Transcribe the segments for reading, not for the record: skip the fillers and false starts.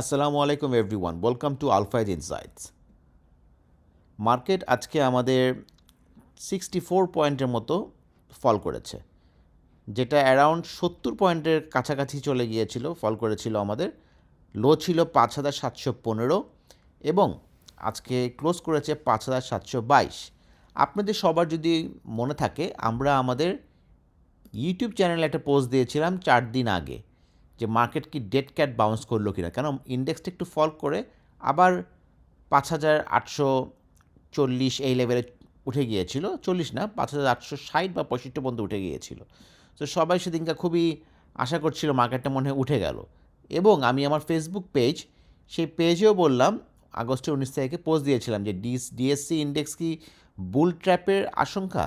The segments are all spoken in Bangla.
আসসালামু আলাইকুম everyone, welcome to Alfaiz insights. Market আজকে আমাদের 64 পয়েন্টের মতো ফল করেছে, যেটা অ্যারাউন্ড 70 পয়েন্টের কাছাকাছি চলে গিয়েছিল। ফল করেছিল আমাদের, লো ছিল 5,715 এবং আজকে ক্লোজ করেছে 5,722। আপনাদের সবার যদি মনে থাকে, আমরা আমাদের ইউটিউব চ্যানেলে একটা পোস্ট দিয়েছিলাম 4 দিন আগে যে মার্কেট কি ডেড ক্যাট বাউন্স করলো কিনা, কেন ইন্ডেক্সটা একটু ফল করে আবার 5,840 এই লেভেলে উঠে গিয়েছিল। 40 না, 5,860 বা 65 পর্যন্ত উঠে গিয়েছিল। তো সবাই সেদিনকে খুবই আশা করছিল মার্কেটটা মনে হয় উঠে গেল। এবং আমি আমার ফেসবুক পেজ, সেই পেজেও বললাম, আগস্টের 19 তারিখে পোস্ট দিয়েছিলাম যে ডিএসসি ইন্ডেক্স কি বুল ট্র্যাপের আশঙ্কা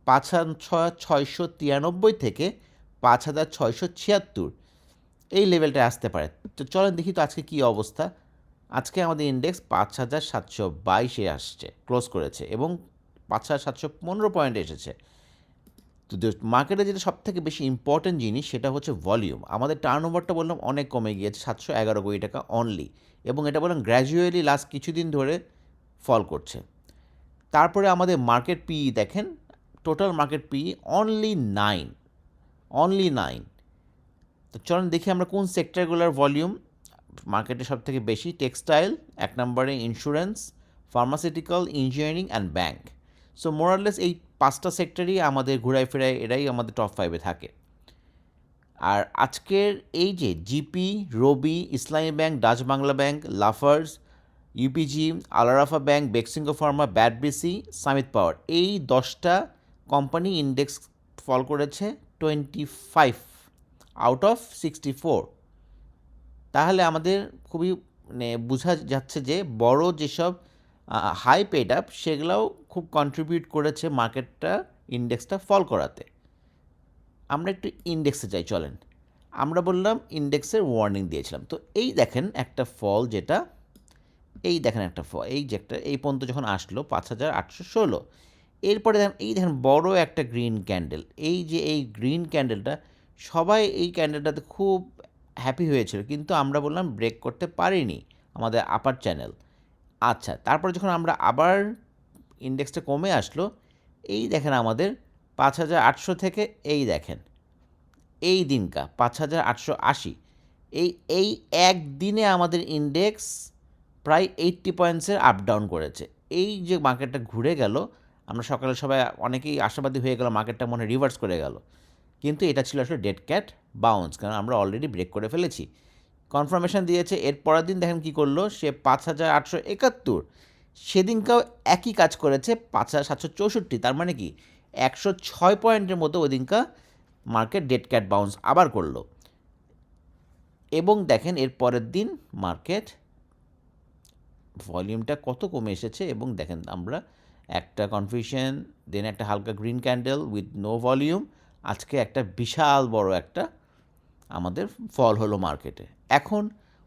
5,693 থেকে 5,676 এই লেভেলটায় আসতে পারে। তো চলেন দেখি তো আজকে কী অবস্থা। আজকে আমাদের ইন্ডেক্স 5,722-এ আসছে, ক্লোজ করেছে এবং 5,715 পয়েন্টে এসেছে। তো মার্কেটে যেটা সব থেকে বেশি ইম্পর্টেন্ট জিনিস, সেটা হচ্ছে ভলিউম। আমাদের টার্ন ওভারটা বললাম অনেক কমে গিয়েছে, 711 কোটি টাকা অনলি, এবং এটা বললাম গ্র্যাজুয়ালি লাস্ট কিছুদিন ধরে ফল করছে। তারপরে আমাদের মার্কেট পিই দেখেন, টোটাল মার্কেট পিই অনলি 9। তো চলুন দেখি আমরা কোন সেক্টরগুলোর ভলিউম মার্কেটে সব থেকে বেশি। টেক্সটাইল 1 নম্বরে, insurance, pharmaceutical, engineering and bank. So more or less এই 5টা সেক্টরই আমাদের ঘুরায় ফেরায়, এরাই আমাদের টপ 5-এ থাকে। আর আজকের এই যে GP, Robi, Islami Bank, Dutch Bangla Bank, Lafarge, UPG, Al-Arafah Bank, Beximco pharma, BATBC, Summit power, এই 10টা কোম্পানি ইন্ডেক্স ফল করেছে 25 আউট অফ 64। তাহলে আমাদের খুবই বোঝা যাচ্ছে যে বড় যেসব হাই পেড আপ, সেগুলোও খুব কন্ট্রিবিউট করেছে মার্কেটটা, ইন্ডেক্সটা ফল করাতে। আমরা একটু ইন্ডেক্সে যাই, চলেন। আমরা বললাম ইন্ডেক্সের ওয়ার্নিং দিয়েছিলাম। তো এই দেখেন একটা ফল, যেটা এই দেখেন একটা ফল, এই যে একটা এই পর্যন্ত যখন আসলো 5,816, এরপরে দেখেন এই দেখেন বড় একটা গ্রিন ক্যান্ডেল। এই যে এই গ্রিন ক্যান্ডেলটা, সবাই এই ক্যান্ডেলটাতে খুব হ্যাপি হয়েছিল, কিন্তু আমরা বললাম ব্রেক করতে পারিনি আমাদের আপার চ্যানেল। আচ্ছা, তারপরে যখন আমরা আবার ইন্ডেক্সটা কমে আসলো, এই দেখেন আমাদের 5,800 থেকে এই দেখেন এই দিনকা 5,880, এই এই একদিনে আমাদের ইন্ডেক্স প্রায় 80 পয়েন্টসের আপ ডাউন করেছে। এই যে মার্কেটটা ঘুরে গেল, আমরা সকালে সবাই অনেকেই আশাবাদী হয়ে গেল মার্কেটটা মনে রিভার্স করে গেল, কিন্তু এটা ছিল আসলে ডেড ক্যাট বাউন্স, কারণ আমরা অলরেডি ব্রেক করে ফেলেছি। কনফার্মেশন দিয়েছে, এর পরের দিন দেখেন কী করলো, সে 5,871, সেদিনকেও একই কাজ করেছে 5,764। তার মানে কি 106 পয়েন্টের মতো ওই দিনকা মার্কেট ডেড ক্যাট বাউন্স আবার করলো। এবং দেখেন এর পরের দিন মার্কেট ভলিউমটা কত কমে এসেছে, এবং দেখেন আমরা একটা কনফিউশন, দেন একটা হালকা green candle with no volume, আজকে একটা বিশাল বড় একটা আমাদের ফল হলো মার্কেটে। এখন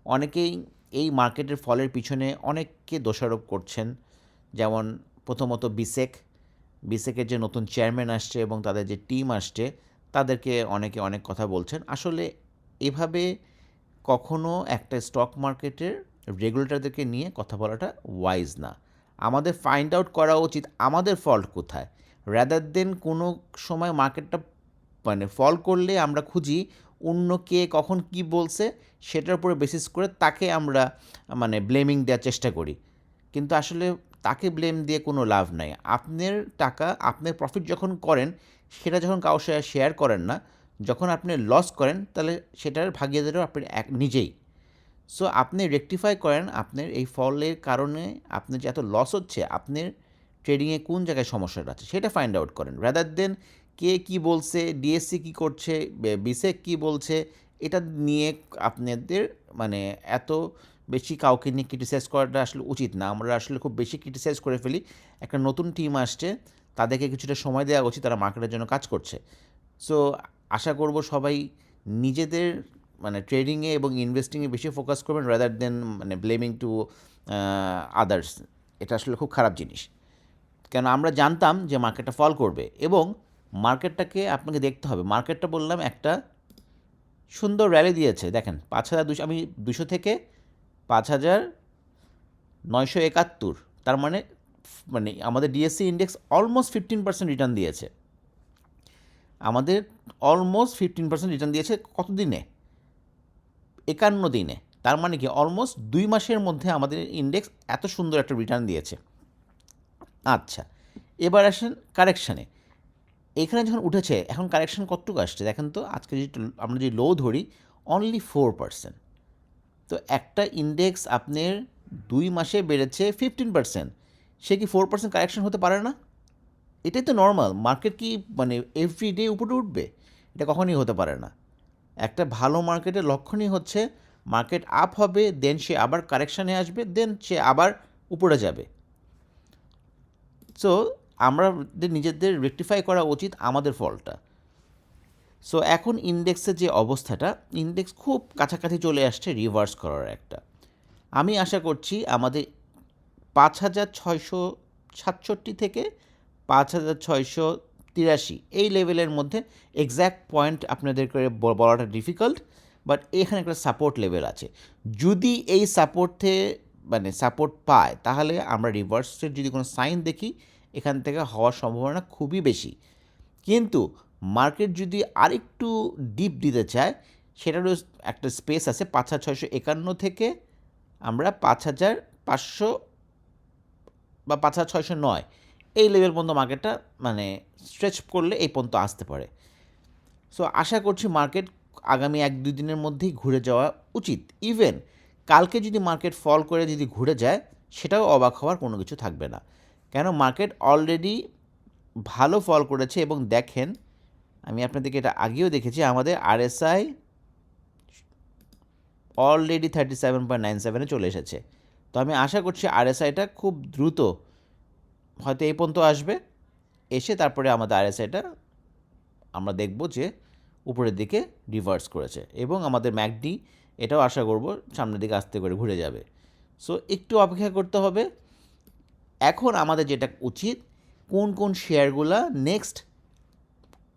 অনেকেই এই মার্কেটের ফলের পিছনে অনেককে দোষারোপ করছেন, যেমন প্রথমত বিসেকের যে নতুন চেয়ারম্যান আসছে এবং তাদের যে টিম আসছে, তাদেরকে অনেকে অনেক কথা বলছেন। আসলে এভাবে কখনো একটা স্টক মার্কেটের রেগুলেটরদেরকে নিয়ে কথা বলাটা ওয়াইজ না। আমাদের ফাইন্ড আউট করা উচিত আমাদের ফল্ট কোথায়, রাদার দেন কোনো সময় মার্কেটটা ফল করলে আমরা খুঁজি অন্য কে কখন কি বলছে, সেটার উপরে বেসিস করে তাকে আমরা ব্লেমিং দেওয়ার চেষ্টা করি। কিন্তু আসলে তাকে ব্লেম দিয়ে কোনো লাভ নাই। আপনার টাকা, আপনার প্রফিট যখন করেন, সেটা যখন কারোর সাথে শেয়ার করেন না, যখন আপনি লস করেন, তাহলে সেটার ভাগিদারও আপনি নিজেই। সো আপনি রেকটিফাই করেন আপনার এই ফলের কারণে আপনার যে এত লস হচ্ছে, আপনার ট্রেডিংয়ে কোন জায়গায় সমস্যাটা আছে সেটা ফাইন্ড আউট করেন, রাদার দেন কে কী বলছে, ডিএসসি কী করছে, বিসেক কী বলছে, এটা নিয়ে আপনাদের এত বেশি কাউকে নিয়ে ক্রিটিসাইজ করাটা আসলে উচিত না। আমরা আসলে খুব বেশি ক্রিটিসাইজ করে ফেলি। একটা নতুন টিম আসছে, তাদেরকে কিছুটা সময় দেওয়া উচিত, তারা মার্কেটের জন্য কাজ করছে। সো আশা করব সবাই নিজেদের ট্রেডিংয়ে এবং ইনভেস্টিংয়ে বেশি ফোকাস করবেন, rather than blaming to others. এটা আসলে খুব খারাপ জিনিস, কেন আমরা জানতাম যে মার্কেটটা ফল করবে, এবং মার্কেটটাকে আপনাকে দেখতে হবে। মার্কেটটা বললাম একটা সুন্দর র্যালি দিয়েছে দেখেন 5,200, আমি 200 থেকে 5,971, তার মানে মানে আমাদের ডিএসসি ইন্ডেক্স অলমোস্ট 15% রিটার্ন দিয়েছে। আমাদের অলমোস্ট 15% রিটার্ন দিয়েছে কত দিনে? 51 দিনে। তার মানে কি অলমোস্ট 2 মাসের মধ্যে আমাদের ইন্ডেক্স এত সুন্দর একটা রিটার্ন দিয়েছে। আচ্ছা, এবার আসেন কারেকশানে। এখানে যখন উঠেছে এখন কারেকশন কতটুকু আসছে দেখেন তো। আজকে যদি আমরা যদি লো ধরি অনলি 4%। তো একটা ইন্ডেক্স আপনার 2 মাসে বেড়েছে 15%, সে কি 4% কারেকশন হতে পারে না? এটাই তো নর্মাল। মার্কেট কি মানে এভরিডে উপরে উঠবে? এটা কখনই হতে পারে না। একটা ভালো মার্কেটের লক্ষণই হচ্ছে মার্কেট আপ হবে, দেন সে আবার কারেকশানে আসবে, দেন সে আবার উপরে যাবে। সো আমাদের নিজেদের রেকটিফাই করা উচিত আমাদের ফলটা। সো এখন ইন্ডেক্সের যে অবস্থাটা, ইন্ডেক্স খুব কাছাকাছি চলে আসছে রিভার্স করার একটা। আমি আশা করছি আমাদের 5,667 থেকে 5,683 এই লেভেলের মধ্যে, এক্স্যাক্ট পয়েন্ট আপনাদেরকে বলাটা ডিফিকাল্ট, বাট এখানে একটা সাপোর্ট লেভেল আছে। যদি এই সাপোর্টে মানে সাপোর্ট পায় তাহলে আমরা রিভার্সের যদি কোনো সাইন দেখি এখান থেকে হওয়ার সম্ভাবনা খুবই বেশি। কিন্তু মার্কেট যদি আরেকটু ডিপ দিতে চায় সেটারও একটা স্পেস আছে। 5,651 থেকে আমরা 5,500 বা 5,609 এই লেভেল পর্যন্ত মার্কেটটা মানে স্ট্রেচ করলে এই পর্যন্ত আসতে পারে। সো আশা করছি মার্কেট আগামী 1-2 দিনের মধ্যেই ঘুরে যাওয়া উচিত। ইভেন কালকে যদি মার্কেট ফল করে যদি ঘুরে যায় সেটাও অবাক হওয়ার কোনো কিছু থাকবে না, কেন মার্কেট অলরেডি ভালো ফল করেছে। এবং দেখেন আমি আপনাদেরকে এটা আগেও দেখেছি, আমাদের আরএসআই অলরেডি 37.97-এ চলে এসেছে। তো আমি আশা করছি আরএসআইটা খুব দ্রুত হয়তো এই পর্যন্ত আসবে, এসে তারপরে আমাদের আরএসআইটা আমরা দেখব যে উপরের দিকে রিভার্স করেছে, এবং আমাদের ম্যাকডি এটাও আশা করব সামনের দিকে আস্তে করে ঘুরে যাবে। সো একটু অপেক্ষা করতে হবে। এখন আমাদের যেটা উচিত, কোন কোন শেয়ারগুলা নেক্সট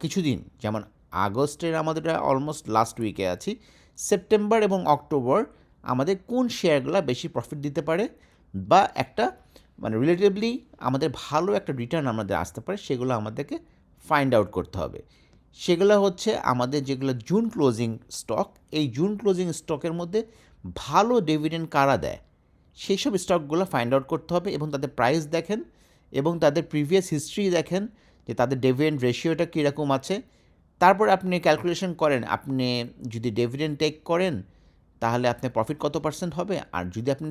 কিছুদিন, যেমন আগস্টের আমাদের অলমোস্ট লাস্ট উইকে আছি, সেপ্টেম্বর এবং অক্টোবর আমাদের কোন শেয়ারগুলো বেশি প্রফিট দিতে পারে বা একটা মানে রিলেটিভলি আমাদের ভালো একটা রিটার্ন আমাদের আসতে পারে, সেগুলো আমাদেরকে ফাইন্ড আউট করতে হবে। সেগুলো হচ্ছে আমাদের যেগুলো জুন ক্লোজিং স্টক, এই জুন ক্লোজিং স্টকের মধ্যে ভালো ডিভিডেন্ড কারা দেয় সেই সব স্টকগুলো ফাইন্ড আউট করতে হবে, এবং তাদের প্রাইস দেখেন এবং তাদের প্রিভিয়াস হিস্ট্রি দেখেন যে তাদের ডিভিডেন্ড রেশিওটা কীরকম আছে। তারপর আপনি ক্যালকুলেশন করেন, আপনি যদি ডিভিডেন্ড টেক করেন তাহলে আপনার প্রফিট কত পার্সেন্ট হবে। আর যদি আপনি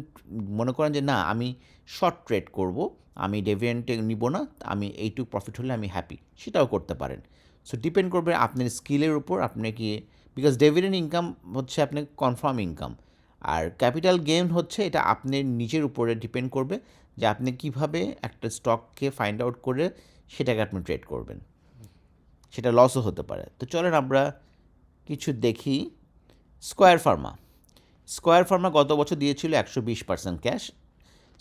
মনে করেন যে না আমি শর্ট ট্রেড করব, আমি ডিভিডেন্ড নিব না, আমি এইটুকু প্রফিট হলে আমি হ্যাপি, সেটাও করতে পারেন। সো ডিপেন্ড করবে আপনার স্কিলের উপর, আপনি কি, বিকজ ডিভিডেন্ড ইনকাম হচ্ছে আপনার কনফার্ম ইনকাম, আর ক্যাপিটাল গেইন হচ্ছে এটা আপনার নিজের উপরে ডিপেন্ড করবে যে আপনি কিভাবে একটা স্টককে ফাইন্ড আউট করে সেটাকে আপনি ট্রেড করবেন, সেটা লসও হতে পারে। তো চলেন আমরা কিছু দেখি। স্কোয়ার ফার্মা গত বছর দিয়েছিল 120% ক্যাশ।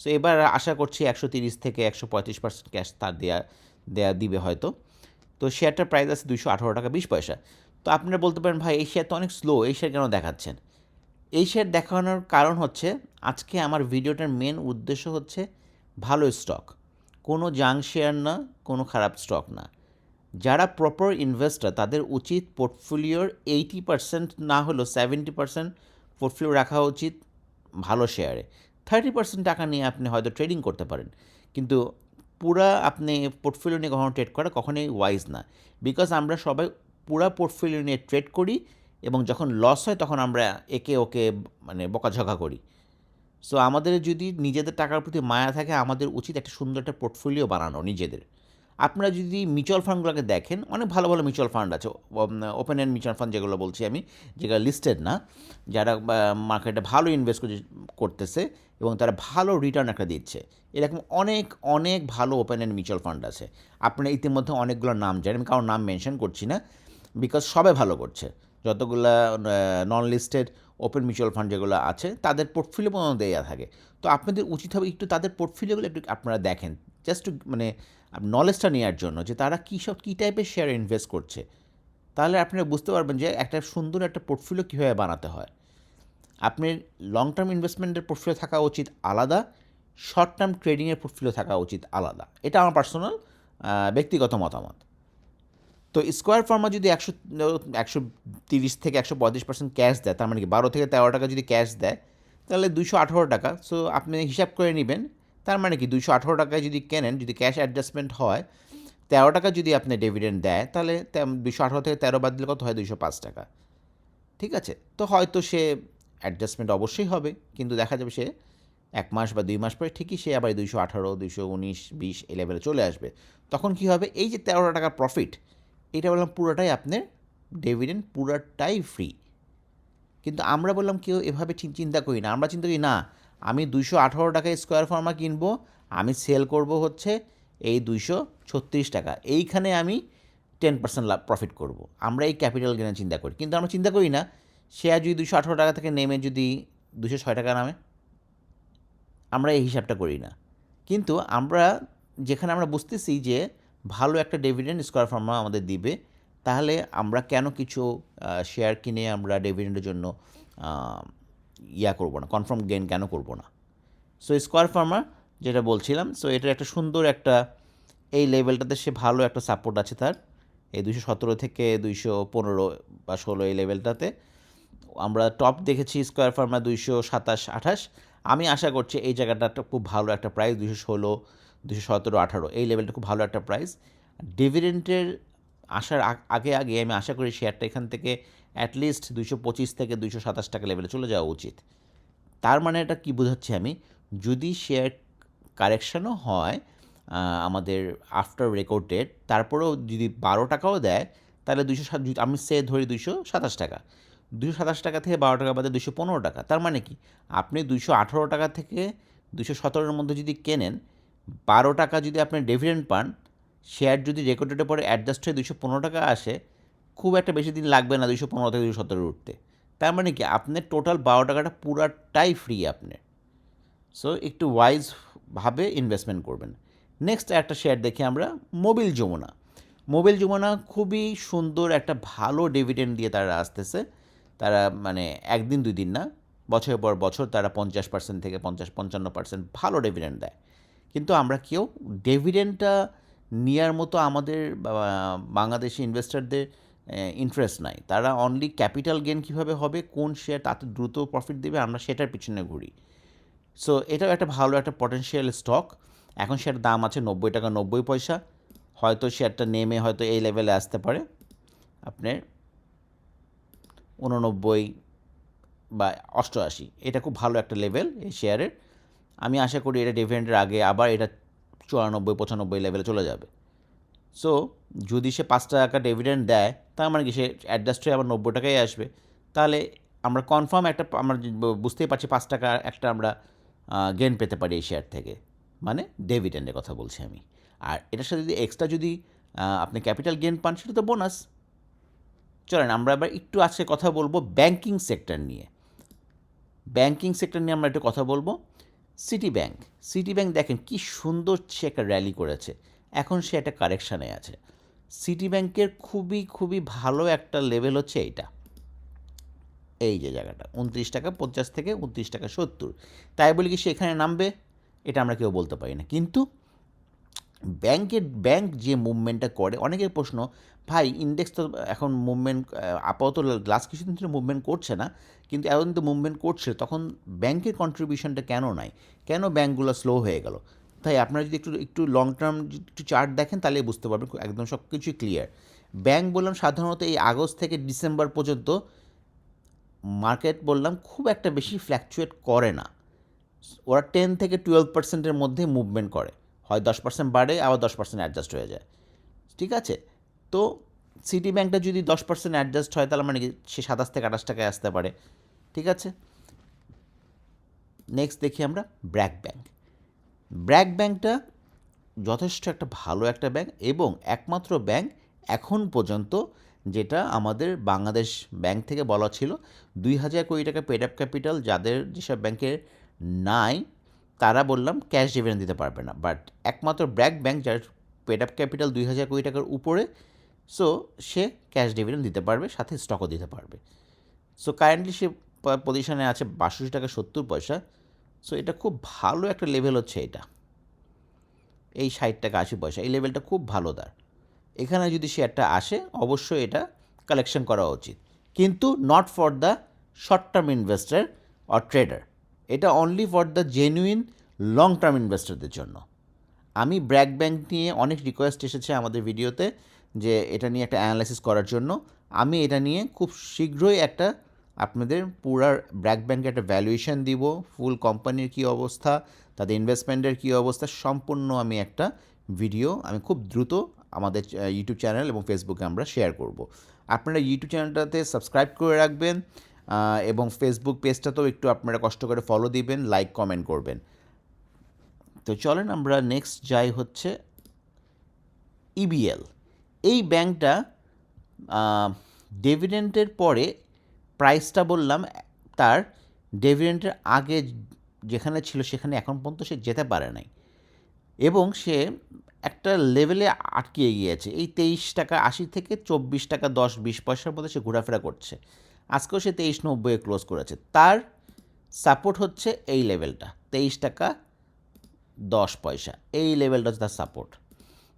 সো এবার আশা করছি 130 থেকে 135% ক্যাশ তার দেয়া দিবে হয়তো। তো শেয়ারটার প্রাইস আছে 218 টাকা 20 পয়সা। তো আপনারা বলতে পারেন ভাই এই শেয়ার তো অনেক স্লো, এই শেয়ার কেন দেখাচ্ছেন? এই শেয়ার দেখানোর কারণ হচ্ছে আজকে আমার ভিডিওটার মেন উদ্দেশ্য হচ্ছে ভালো স্টক, কোনো জাঙ্ক শেয়ার না, কোনো খারাপ স্টক না। যারা প্রপার ইনভেস্টর তাদের উচিত পোর্টফোলিওর 80% না হলেও 70% পোর্টফোলিও রাখা উচিত ভালো শেয়ারে। 30% টাকা নিয়ে আপনি হয়তো ট্রেডিং করতে পারেন, কিন্তু পুরা আপনি পোর্টফোলিও নিয়ে কখনো ট্রেড করা কখনোই ওয়াইজ না। বিকজ আমরা সবাই পুরা পোর্টফোলিও নিয়ে ট্রেড করি এবং যখন লস হয় তখন আমরা একে ওকে মানে বকাঝকা করি। সো আমাদের যদি নিজেদের টাকার প্রতি মায়া থাকে আমাদের উচিত একটা সুন্দর একটা পোর্টফোলিও বানানো নিজেদের। আপনারা যদি মিউচুয়াল ফান্ডগুলোকে দেখেন, অনেক ভালো ভালো মিউচুয়াল ফান্ড আছে, ওপেন এন্ড মিউচুয়াল ফান্ড যেগুলো বলছি আমি, যেগুলো লিস্টেড না, যারা মার্কেটে ভালো ইনভেস্ট করতেছে এবং তারা ভালো রিটার্ন একটা দিচ্ছে, এরকম অনেক অনেক ভালো ওপেন এন্ড মিউচুয়াল ফান্ড আছে। আপনারা ইতিমধ্যে অনেকগুলো নাম জানেন, আমি কারোর নাম মেনশন করছি না বিকজ সবাই ভালো করছে। যতগুলা নন লিস্টেড ওপেন মিউচুয়াল ফান্ড যেগুলো আছে তাদের পোর্টফোলিও পর্যন্ত দেওয়া থাকে। তো আপনাদের উচিত হবে একটু তাদের পোর্টফোলিওগুলো একটু আপনারা দেখেন, জাস্ট মানে নলেজটা নেওয়ার জন্য যে তারা কী টাইপের শেয়ার ইনভেস্ট করছে। তাহলে আপনারা বুঝতে পারবেন যে একটা সুন্দর একটা পোর্টফোলিও কীভাবে বানাতে হয়। আপনার লং টার্ম ইনভেস্টমেন্টের পোর্টফোলিও থাকা উচিত আলাদা, শর্ট টার্ম ট্রেডিংয়ের পোর্টফোলিও থাকা উচিত আলাদা। এটা আমার পার্সোনাল ব্যক্তিগত মতামত। তো স্কোয়ার ফার্মা যদি 130 থেকে 135% ক্যাশ দেয়, তার মানে কি 12 থেকে 13 টাকা যদি ক্যাশ দেয়, তাহলে 218 টাকা। সো আপনি হিসাব করে নেবেন, তার মানে কি 218 টাকায় যদি কেনেন, যদি ক্যাশ অ্যাডজাস্টমেন্ট হয়, 13 টাকা যদি আপনি ডিভিডেন্ড দেয়, তাহলে 218 থেকে 13 বাদ দিলে কত হয়? 205 টাকা। ঠিক আছে, তো হয়তো সে অ্যাডজাস্টমেন্ট অবশ্যই হবে, কিন্তু দেখা যাবে সে 1 মাস বা 2 মাস পরে ঠিকই সে আবার 218, 219, 20 এই লেভেলে চলে আসবে। তখন কি হবে? এই যে 13 টাকার প্রফিট, এটা বললাম পুরোটাই আপনার ডিভিডেন্ড, পুরোটাই ফ্রি। কিন্তু আমরা বললাম কেউ এভাবে চিন্তা করি না। আমরা চিন্তা করি না, আমি 218 টাকায় স্কোয়ার ফার্মা কিনবো, আমি সেল করব হচ্ছে এই 236 টাকা, এইখানে আমি 10% লাভ প্রফিট করব। আমরা এই ক্যাপিটাল গেনের চিন্তা করি, কিন্তু আমরা চিন্তা করি না শেয়ার যদি 218 টাকা থেকে নেমে যদি 206 টাকা নামে, আমরা এই হিসাবটা করি না। কিন্তু আমরা যেখানে আমরা বুঝতেছি যে ভালো একটা ডিভিডেন্ড স্কোয়ার ফার্মা আমাদের দিবে, তাহলে আমরা কেন কিছু শেয়ার কিনে আমরা ডিভিডেন্ডের জন্য করব না, কনফার্ম গেইন কেন করব না? সো স্কোয়ার ফার্মা যেটা বলছিলাম, সো এটার একটা সুন্দর একটা এই লেভেলটাতে সে ভালো একটা সাপোর্ট আছে তার, এই 217 থেকে 215 বা 16 এই লেভেলটাতে। আমরা টপ দেখেছি স্কোয়ার ফার্মা 227, 28। আমি আশা করছি এই জায়গাটা খুব ভালো একটা প্রাইস, 216, 217, 18 এই লেভেলটা খুব ভালো একটা প্রাইস। ডিভিডেন্টের আসার আগে আমি আশা করি শেয়ারটা এখান থেকে অ্যাটলিস্ট 225 থেকে 227 টাকা লেভেলে চলে যাওয়া উচিত। তার মানে এটা কী বোঝাচ্ছি আমি? যদি শেয়ার কারেকশানও হয় আমাদের আফটার রেকর্ড ডেট, তারপরেও যদি 12 টাকাও দেয়, তাহলে আমি ধরি 227 টাকা, 227 টাকা থেকে 12 টাকা বাদে 215 টাকা। তার মানে কি? আপনি 218 টাকা থেকে 217-র মধ্যে যদি কেনেন, 12 টাকা যদি আপনি ডিভিডেন্ড পান, শেয়ার যদি রেকর্ড ডেটের পরে অ্যাডজাস্ট হয়ে 215 টাকা আসে, খুব একটা বেশি দিন লাগবে না 215 থেকে 217 উঠতে। তার মানে কি? আপনার টোটাল 12 টাকাটা পুরাটাই ফ্রি আপনার। সো একটু ওয়াইজভাবে ইনভেস্টমেন্ট করবেন। নেক্সট একটা শেয়ার দেখি আমরা, মোবিল যমুনা। মোবিল যমুনা খুবই সুন্দর একটা ভালো ডিভিডেন্ড দিয়ে তারা আসতেছে। তারা মানে একদিন 2 দিন না, বছরের পর বছর তারা 50% থেকে 50-55% ভালো ডিভিডেন্ড দেয়। কিন্তু আমরা কেউ ডিভিডেন্ডটা নেওয়ার মতো আমাদের বাংলাদেশি ইনভেস্টরদের ইন্টারেস্ট নাই। তারা অনলি ক্যাপিটাল গেইন কীভাবে হবে, কোন শেয়ার তাতে দ্রুত প্রফিট দেবে, আমরা সেটার পিছনে ঘুরি। সো এটাও একটা ভালো একটা পটেনশিয়াল স্টক। এখন শেয়ারের দাম আছে 90 টাকা 90 পয়সা। হয়তো শেয়ারটা নেমে হয়তো এই লেভেলে আসতে পারে আপনার 89 বা 88। এটা খুব ভালো একটা লেভেল এই শেয়ারের। আমি আশা করি এটা ডিভিডেন্ডের আগে আবার এটা 94-95 লেভেলে চলে যাবে। সো যদি সে 5 টাকা ডিভিডেন্ড দেয়, তার মানে কি সে অ্যাডজাস্ট হয়ে আবার 90 টাকায় আসবে। তাহলে আমরা কনফার্ম একটা আমরা বুঝতেই পারছি 5 টাকা একটা আমরা গেইন পেতে পারি এই শেয়ার থেকে, মানে ডিভিডেন্ডের কথা বলছি আমি। আর এটার সাথে যদি এক্সট্রা যদি আপনি ক্যাপিটাল গেইন পান, সেটা তো বোনাস। চলেন আমরা এবার একটু আজকে কথা বলবো ব্যাংকিং সেক্টর নিয়ে। ব্যাংকিং সেক্টর নিয়ে আমরা একটু কথা বলবো। সিটি ব্যাংক দেখেন কি সুন্দর সে একটা র্যালি করেছে, এখন সে একটা কারেকশানে আছে। সিটি ব্যাংকের খুবই ভালো একটা লেভেল হচ্ছে এইটা, এই যে জায়গাটা 29 টাকা 50 থেকে 29 টাকা 70। তাই বলি কি সে এখানে নামবে? এটা আমরা কেউ বলতে পারি না। কিন্তু ব্যাংক যে মুভমেন্টটা করে, অনেকের প্রশ্ন, ভাই ইন্ডেক্স তো এখন মুভমেন্ট আপাতত লাস্ট কিছুদিন ধরে মুভমেন্ট করছে না, কিন্তু এখন তো মুভমেন্ট করছে, তখন ব্যাংকের কন্ট্রিবিউশনটা কেন নাই? কেন ব্যাংকগুলো স্লো হয়ে গেল? তাই আপনারা যদি একটু লং টার্ম একটু চার্ট দেখেন, তাহলে বুঝতে পারবেন একদম সব কিছুই ক্লিয়ার। ব্যাংক বললাম সাধারণত এই আগস্ট থেকে ডিসেম্বর পর্যন্ত মার্কেট বললাম খুব একটা বেশি ফ্ল্যাকচুয়েট করে না। ওরা 10 থেকে 12%-এর মধ্যে মুভমেন্ট করে, হয় 10% বাড়ে আবার 10% অ্যাডজাস্ট হয়ে যায়। ঠিক আছে, তো সিটি ব্যাংকটা যদি 10% অ্যাডজাস্ট হয়, তাহলে মানে কি সে 27 থেকে 28 টাকায় আসতে পারে। ঠিক আছে, নেক্সট দেখি আমরা ব্র্যাক ব্যাংকটা যথেষ্ট একটা ভালো একটা ব্যাংক, এবং একমাত্র ব্যাংক এখন পর্যন্ত যেটা আমাদের বাংলাদেশ ব্যাংক থেকে বলা ছিল 2000 কোটি টাকা পেড আপ ক্যাপিটাল যাদের যেসব ব্যাংকের নাই, তারা বললাম ক্যাশ ডিভিডেন্ড দিতে পারবে না। বাট একমাত্র ব্র্যাক ব্যাংক যার পেড আপ ক্যাপিটাল 2000 কোটি টাকার উপরে, সো সে ক্যাশ ডিভিডেন্ড দিতে পারবে, সাথে স্টকও দিতে পারবে। সো কারেন্টলি সে পজিশনে আছে 62 টাকা 70 পয়সা। সো এটা খুব ভালো একটা লেভেল হচ্ছে এটা, এই 60 টাকা 80 পয়সা, এই লেভেলটা খুব ভালো তার। এখানে যদি শেয়ারটা আসে অবশ্যই এটা কালেকশন করা উচিত, কিন্তু not for the short term investor or trader, এটা only for the genuine long term ইনভেস্টারদের জন্য। আমি ব্র্যাক ব্যাংক নিয়ে অনেক রিকোয়েস্ট এসেছে আমাদের ভিডিওতে যে এটা নিয়ে একটা অ্যানালাইসিস করার জন্য। আমি এটা নিয়ে খুব শীঘ্রই একটা আপনাদের পুরা ব্র্যাক ব্যাংকের একটা ভ্যালুয়েশন দিব, ফুল কোম্পানির কী অবস্থা, তাদের ইনভেস্টমেন্টের কী অবস্থা, সম্পূর্ণ আমি একটা ভিডিও আমি খুব দ্রুত আমাদের ইউটিউব চ্যানেল এবং ফেসবুকে আমরা শেয়ার করব। আপনারা ইউটিউব চ্যানেলটাতে সাবস্ক্রাইব করে রাখবেন এবং ফেসবুক পেজটাতেও একটু আপনারা কষ্ট করে ফলো দিবেন, লাইক কমেন্ট করবেন। তো চলেন আমরা নেক্সট যাই হচ্ছে ইবিএল। এই ব্যাংকটা ডিভিডেন্টের পরে প্রাইসটা বললাম তার ডিভিডেন্টের আগে যেখানে ছিল সেখানে এখন পর্যন্ত সে যেতে পারে নাই, এবং সে একটা লেভেলে আটকে গিয়েছে। এই 23 টাকা 80 থেকে 24 টাকা 10-20 পয়সার মধ্যে সে ঘোরাফেরা করছে। আজকেও সে 23.90 ক্লোজ করেছে। তার সাপোর্ট হচ্ছে এই লেভেলটা 23 টাকা 10 পয়সা, এই লেভেলটা হচ্ছে তার সাপোর্ট,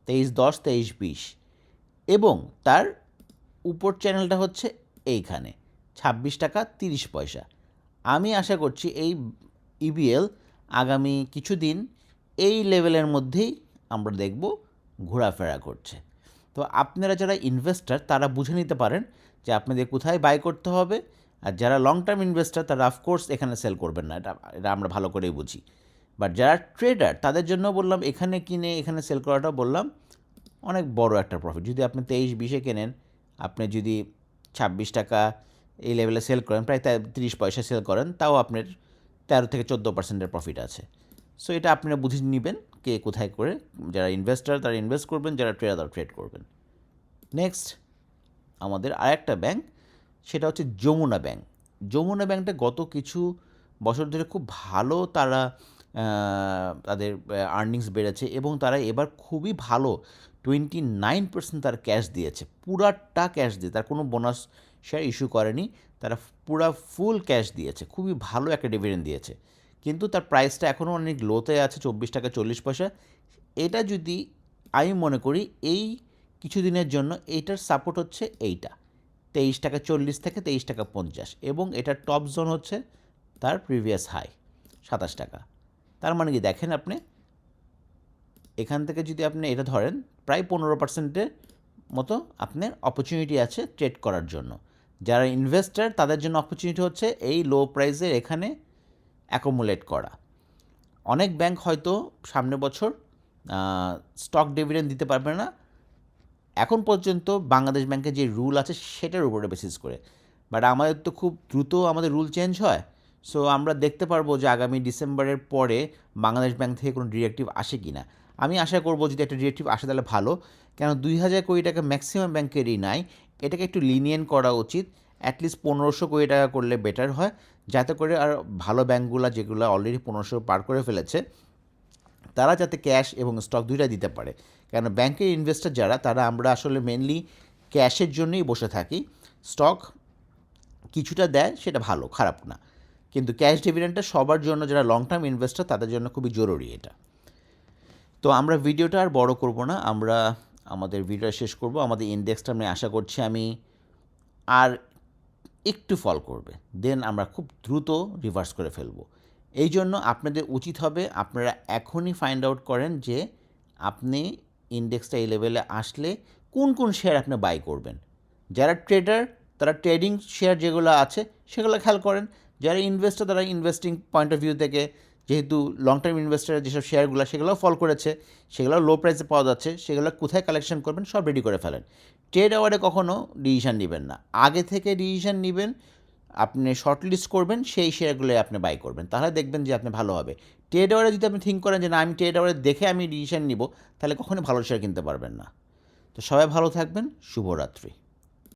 23.10 23.20, এবং তার উপর চ্যানেলটা হচ্ছে এইখানে 26 টাকা 30 পয়সা। আমি আশা করছি এই ইবিএল আগামী কিছুদিন এই লেভেলের মধ্যেই আমরা দেখব ঘোরাফেরা করছে। তো আপনারা যারা ইনভেস্টার তারা বুঝে নিতে পারেন যে আপনাদের কোথায় বাই করতে হবে, আর যারা লং টার্ম ইনভেস্টার তারা অফকোর্স এখানে সেল করবেন না, এটা আমরা ভালো করেই বুঝি। বাট যারা ট্রেডার তাদের জন্য বললাম এখানে কিনে এখানে সেল করাটা বললাম অনেক বড় একটা প্রফিট। যদি আপনি 23-20-এ কেনেন, আপনি যদি 26 টাকা এই লেভেলে সেল করেন, প্রায় 30 পয়সা সেল করেন, তাও আপনার 13-14% প্রফিট আছে। সো এটা আপনারা বুঝে নেবেন কে কোথায় করে। যারা ইনভেস্টার তারা ইনভেস্ট করবেন, যারা ট্রেডার তারা ট্রেড করবেন। নেক্সট আমাদের আরেকটা ব্যাংক, সেটা হচ্ছে যমুনা ব্যাংক। যমুনা ব্যাংকটা গত কিছু বছর ধরে খুব ভালো তারা তাদের আর্নিংস বেড়েছে, এবং তারা এবার খুবই ভালো 29% তার ক্যাশ দিয়েছে, পুরাটা ক্যাশ দিয়ে, তার কোনো বোনাস শেয়ার ইস্যু করেনি, তারা পুরা ফুল ক্যাশ দিয়েছে, খুবই ভালো একটা ডিভিডেন্ড দিয়েছে। কিন্তু তার প্রাইসটা এখনও অনেক লোতে আছে 24 টাকা 40 পয়সা। এটা যদি আমি মনে করি এই কিছুদিনের জন্য এইটার সাপোর্ট হচ্ছে এইটা 23 টাকা 40 থেকে 23 টাকা 50, এবং এটার টপ জোন হচ্ছে তার প্রিভিয়াস হাই 27 টাকা। তার মানে কি দেখেন আপনি এখান থেকে যদি আপনি এটা ধরেন প্রায় 15%-এর মতো আপনার অপরচুনিটি আছে ট্রেড করার জন্য। যারা ইনভেস্টার তাদের জন্য অপরচুনিটি হচ্ছে এই লো প্রাইসের এখানে অ্যাকোমুলেট করা। অনেক ব্যাংক হয়তো সামনে বছর স্টক ডিভিডেন্ড দিতে পারবে না এখন পর্যন্ত বাংলাদেশ ব্যাংকের যে রুল আছে সেটার উপরে বেসিস করে, বাট আমাদের তো খুব দ্রুত আমাদের রুল চেঞ্জ হয়। সো আমরা দেখতে পারবো যে আগামী ডিসেম্বরের পরে বাংলাদেশ ব্যাংক থেকে কোনো ডিরেক্টিভ আসে কি না। আমি আশা করবো যদি একটা ডিরেক্টিভ আসে তাহলে ভালো, কেন 2000 কোটি টাকা ম্যাক্সিমাম ব্যাংকেরই নাই, এটাকে একটু লিনিয়েন্ট করা উচিত। অ্যাটলিস্ট 1500 কোটি টাকা করলে বেটার হয়, যাতে করে আর ভালো ব্যাংকগুলো যেগুলো অলরেডি 1500 পার করে ফেলেছে তারা যাতে ক্যাশ এবং স্টক দুইটা দিতে পারে। কেন ব্যাংকের ইনভেস্টর যারা তারা আমরা আসলে মেনলি ক্যাশের জন্যই বসে থাকি, স্টক কিছুটা দেয় সেটা ভালো খারাপ না, কিন্তু ক্যাশ ডিভিডেন্ডটা সবার জন্য যারা লং টার্ম ইনভেস্টর তাদের জন্য খুবই জরুরি এটা। তো আমরা ভিডিওটা আর বড় করব না, আমরা আমাদের ভিডিওটা শেষ করব। আমাদের ইন্ডেক্সটা আমি আশা করছি আমি আর একটু ফল করবে, দেন আমরা খুব দ্রুত রিভার্স করে ফেলবো। এই জন্য আপনাদের উচিত হবে আপনারা এখনই ফাইন্ড আউট করেন যে আপনি ইন্ডেক্সটা এই লেভেলে আসলে কোন কোন শেয়ার আপনি বাই করবেন। যারা ট্রেডার তারা ট্রেডিং শেয়ার যেগুলো আছে সেগুলো খেয়াল করেন, যারা ইনভেস্টর তারা ইনভেস্টিং পয়েন্ট অফ ভিউ থেকে, যেহেতু লং টার্ম ইনভেস্টারের যেসব শেয়ারগুলো সেগুলোও ফল করেছে, সেগুলো লো প্রাইসে পাওয়া যাচ্ছে, সেগুলো কোথায় কালেকশন করবেন সব রেডি করে ফেলেন। ট্রেড আওয়ারে কখনও ডিসিশান নেবেন না, আগে থেকে ডিসিশান নেবেন, আপনি শর্ট লিস্ট করবেন, সেই শেয়ারগুলো আপনি বাই করবেন, তাহলে দেখবেন যে আপনি ভালো হবে। ট্রেড আওয়ারে যদি আপনি থিঙ্ক করেন যে না আমি ট্রেড আওয়ারে দেখে আমি ডিসিশান নিব, তাহলে কখনোই ভালো শেয়ার কিনতে পারবেন না। তো সবাই ভালো থাকবেন, শুভরাত্রি।